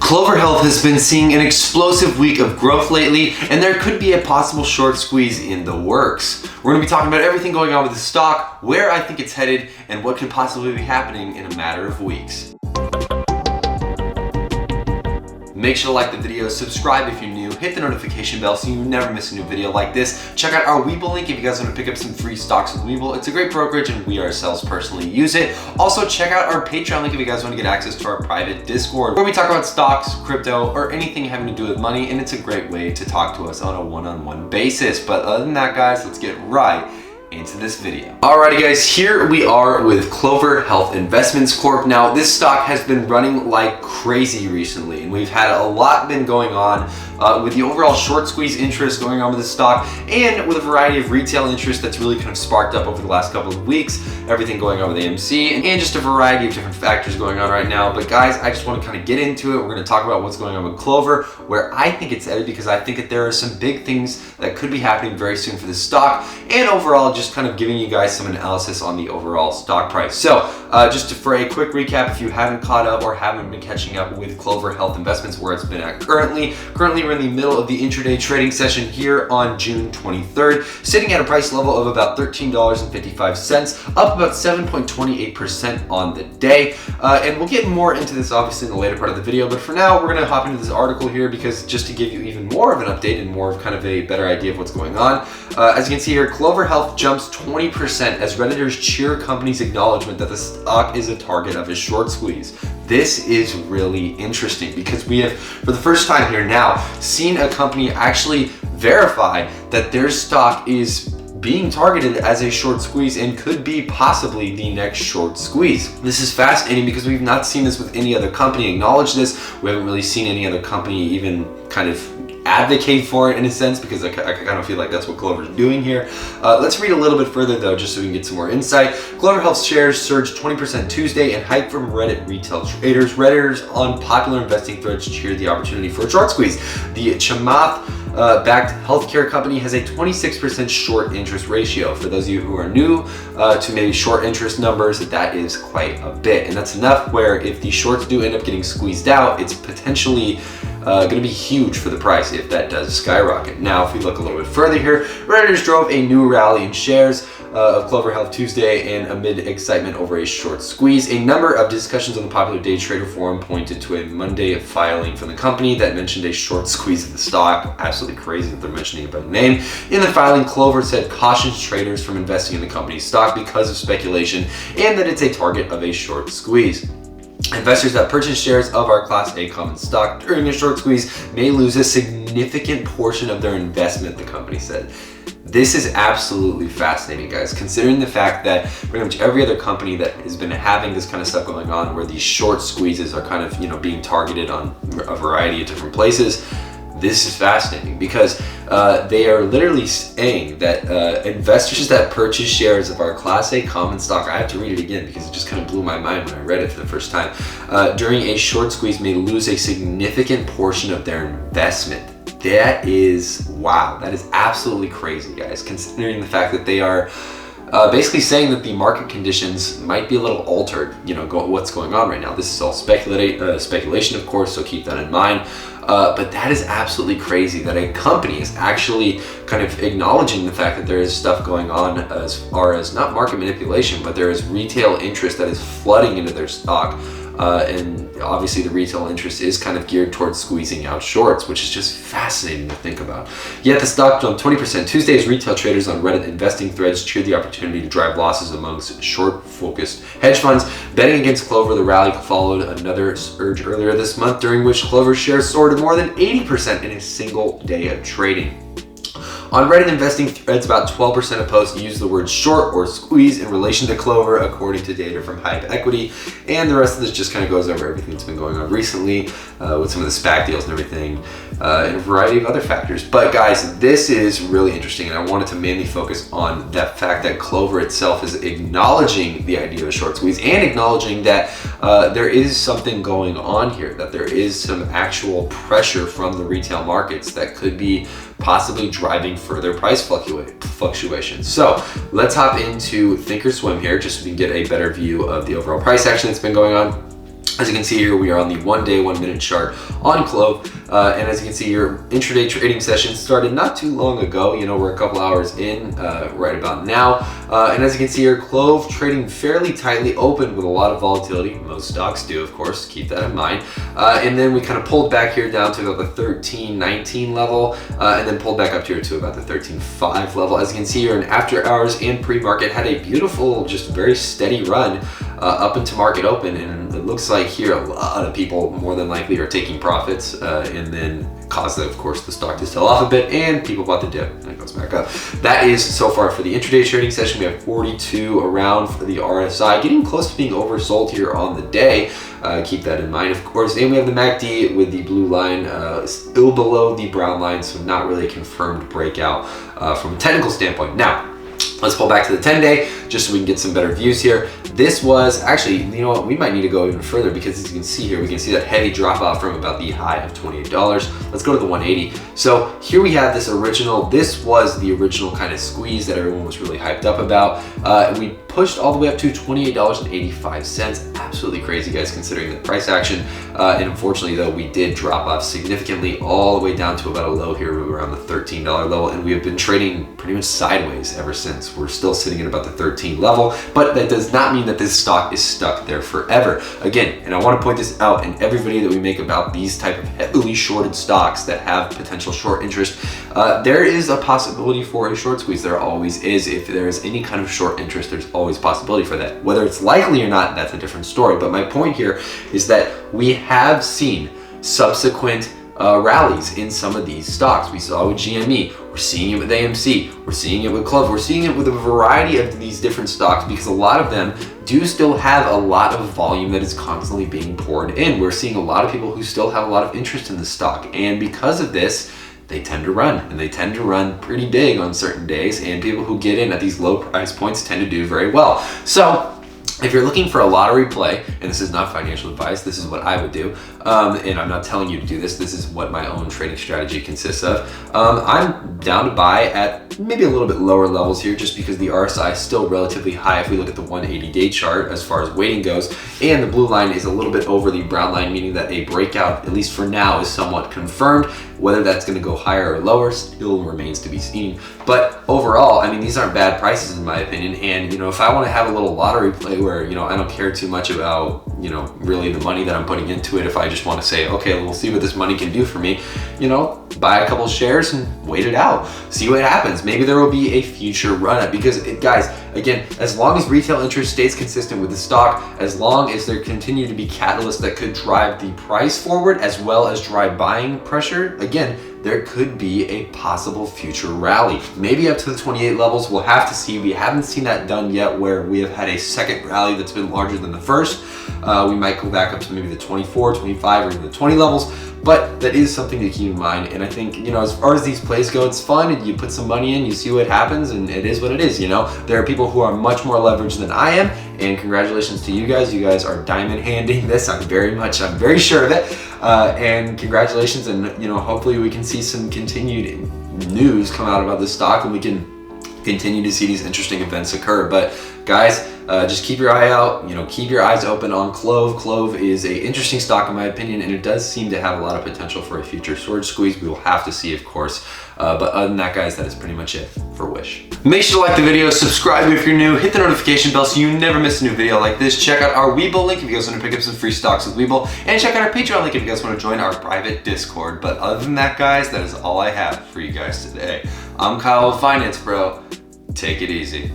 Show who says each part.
Speaker 1: Clover Health has been seeing an explosive week of growth lately, and there could be a possible short squeeze in the works. We're going to be talking about everything going on with the stock, where I think it's headed, and what could possibly be happening in a matter of weeks. Make sure to like the video, subscribe if you're new, hit the notification bell so you never miss a new video like this. Check out our WeBull link if you guys want to pick up some free stocks with WeBull. It's a great brokerage and we ourselves personally use it. Also check out our Patreon link if you guys want to get access to our private Discord where we talk about stocks, crypto, or anything having to do with money, and it's a great way to talk to us on a one-on-one basis. But other than that, guys, let's get right into this video. Alrighty guys, here we are with Clover Health Investments Corp. Now this stock has been running like crazy recently, and we've had a lot been going on with the overall short squeeze interest going on with the stock, and with a variety of retail interest that's really kind of sparked up over the last couple of weeks, everything going on with AMC, and just a variety of different factors going on right now. But guys, I just want to kind of get into it. We're going to talk about what's going on with Clover, where I think it's headed, because I think that there are some big things that could be happening very soon for the stock, and overall just kind of giving you guys some analysis on the overall stock price. So for a quick recap, if you haven't caught up or haven't been catching up with Clover Health Investments, where it's been at currently we're in the middle of the intraday trading session here on June 23rd, sitting at a price level of about $13.55, up about 7.28% on the day. And we'll get more into this obviously in the later part of the video, but for now we're going to hop into this article here, because just to give you even more of an update and more of kind of a better idea of what's going on. As you can see here, Clover Health jumps 20% as Redditors cheer company's acknowledgement that the stock is a target of a short squeeze. This is really interesting, because we have, for the first time here now, seen a company actually verify that their stock is being targeted as a short squeeze and could be possibly the next short squeeze. This is fascinating because we've not seen this with any other company acknowledge this. We haven't really seen any other company even kind of advocate for it in a sense, because I kind of feel like that's what Clover's doing here. Let's read a little bit further though, just so we can get some more insight. Clover Health shares surged 20% Tuesday and hype from Reddit retail traders. Redditors on popular investing threads cheered the opportunity for a short squeeze. The Chamath backed healthcare company has a 26% short interest ratio. For those of you who are new to maybe short interest numbers, that is quite a bit, and that's enough where if the shorts do end up getting squeezed out, it's potentially going to be huge for the price if that does skyrocket. Now, if we look a little bit further here, Redditors drove a new rally in shares of Clover Health Tuesday, and amid excitement over a short squeeze, a number of discussions on the popular day trader forum pointed to a Monday filing from the company that mentioned a short squeeze of the stock. Absolutely crazy that they're mentioning it by name. In the filing, Clover said cautions traders from investing in the company's stock because of speculation, and that it's a target of a short squeeze. Investors that purchase shares of our Class A common stock during a short squeeze may lose a significant portion of their investment, the company said. This is absolutely fascinating, guys, considering the fact that pretty much every other company that has been having this kind of stuff going on, where these short squeezes are kind of, being targeted on a variety of different places. This is fascinating because they are literally saying that investors that purchase shares of our Class A common stock, I have to read it again because it just kind of blew my mind when I read it for the first time, during a short squeeze may lose a significant portion of their investment. That is, wow, that is absolutely crazy, guys, considering the fact that they are basically saying that the market conditions might be a little altered, what's going on right now. This is all speculation, of course, so keep that in mind. But that is absolutely crazy that a company is actually kind of acknowledging the fact that there is stuff going on as far as not market manipulation, but there is retail interest that is flooding into their stock. And obviously the retail interest is kind of geared towards squeezing out shorts, which is just fascinating to think about. Yet the stock jumped 20% Tuesday as retail traders on Reddit investing threads cheered the opportunity to drive losses amongst short-focused hedge funds. Betting against Clover, the rally followed another surge earlier this month, during which Clover shares soared more than 80% in a single day of trading. On Reddit investing threads, about 12% of posts use the word short or squeeze in relation to Clover, according to data from Hype Equity. And the rest of this just kind of goes over everything that's been going on recently with some of the SPAC deals and everything, and a variety of other factors. But guys, this is really interesting, and I wanted to mainly focus on that fact that Clover itself is acknowledging the idea of a short squeeze and acknowledging that there is something going on here, that there is some actual pressure from the retail markets that could be possibly driving further price fluctuations. So let's hop into Thinkorswim here, just so we can get a better view of the overall price action that's been going on. As you can see here, we are on the 1 day, 1 minute chart on CLOV. And as you can see, your intraday trading session started not too long ago. You know, we're a couple hours in right about now. And as you can see here, CLOV trading fairly tightly, open with a lot of volatility. Most stocks do, of course, keep that in mind. And then we kind of pulled back here down to about the 13.19 level, and then pulled back up here to about the 13.5 level. As you can see here, in after hours and pre-market had a beautiful, just very steady run up into market open, and it looks like here a lot of people more than likely are taking profits, and then caused, of course, the stock to sell off a bit, and people bought the dip and it goes back up. That is so far for the intraday trading session. We have 42 around for the RSI, getting close to being oversold here on the day. Keep that in mind, of course. And we have the MACD with the blue line still below the brown line, so not really a confirmed breakout from a technical standpoint. Now, let's pull back to the 10-day just so we can get some better views here. This was actually, you know what, we might need to go even further, because as you can see here, we can see that heavy drop off from about the high of $28. Let's go to the 180. So here we have this was the original kind of squeeze that everyone was really hyped up about. We pushed all the way up to $28.85. Absolutely crazy, guys, considering the price action. And unfortunately, though, we did drop off significantly all the way down to about a low here around the $13 level, and we have been trading pretty much sideways ever since. We're still sitting at about the 13 level, but that does not mean that this stock is stuck there forever. Again, and I want to point this out in every video that we make about these type of heavily shorted stocks that have potential short interest, there is a possibility for a short squeeze. There always is. If there is any kind of short interest, there's always possibility for that. Whether it's likely or not, that's a different story. But my point here is that we have seen subsequent rallies in some of these stocks. We saw with GME, we're seeing it with AMC, we're seeing it with Clover, we're seeing it with a variety of these different stocks, because a lot of them do still have a lot of volume that is constantly being poured in. We're seeing a lot of people who still have a lot of interest in the stock, and because of this, they tend to run, and they tend to run pretty big on certain days, and people who get in at these low price points tend to do very well. So if you're looking for a lottery play, and this is not financial advice, this is what I would do, and I'm not telling you to do this, this is what my own trading strategy consists of. I'm down to buy at maybe a little bit lower levels here, just because the RSI is still relatively high if we look at the 180-day chart as far as weighting goes, and the blue line is a little bit over the brown line, meaning that a breakout, at least for now, is somewhat confirmed. Whether that's going to go higher or lower still remains to be seen. But overall, I mean, these aren't bad prices in my opinion. And, you know, if I want to have a little lottery play where, you know, I don't care too much about, you know, really the money that I'm putting into it. If I just want to say, okay, we'll see what this money can do for me, you know, buy a couple shares and wait it out. See what happens. Maybe there will be a future run up, because guys, again, as long as retail interest stays consistent with the stock, as long as there continue to be catalysts that could drive the price forward as well as drive buying pressure, again, there could be a possible future rally. Maybe up to the 28 levels, we'll have to see. We haven't seen that done yet, where we have had a second rally that's been larger than the first. We might go back up to maybe the 24, 25, or even the 20 levels, but that is something to keep in mind. And I think, you know, as far as these plays go, it's fun, and you put some money in, you see what happens, and it is what it is, you know? There are people who are much more leveraged than I am, and congratulations to you guys. You guys are diamond handing this. I'm very sure of it. And congratulations, and, you know, hopefully we can see some continued news come out about this stock, and we can continue to see these interesting events occur. But guys, just keep your eye out, you know, keep your eyes open on CLOV. CLOV is a interesting stock in my opinion, and it does seem to have a lot of potential for a future sword squeeze. We will have to see, of course. But other than that, guys, that is pretty much it for Wish. Make sure to like the video, subscribe if you're new, hit the notification bell so you never miss a new video like this. Check out our WeBull link if you guys want to pick up some free stocks with WeBull, and check out our Patreon link if you guys want to join our private Discord. But other than that, guys, that is all I have for you guys today. I'm Kyle with Finance Bro. Take it easy.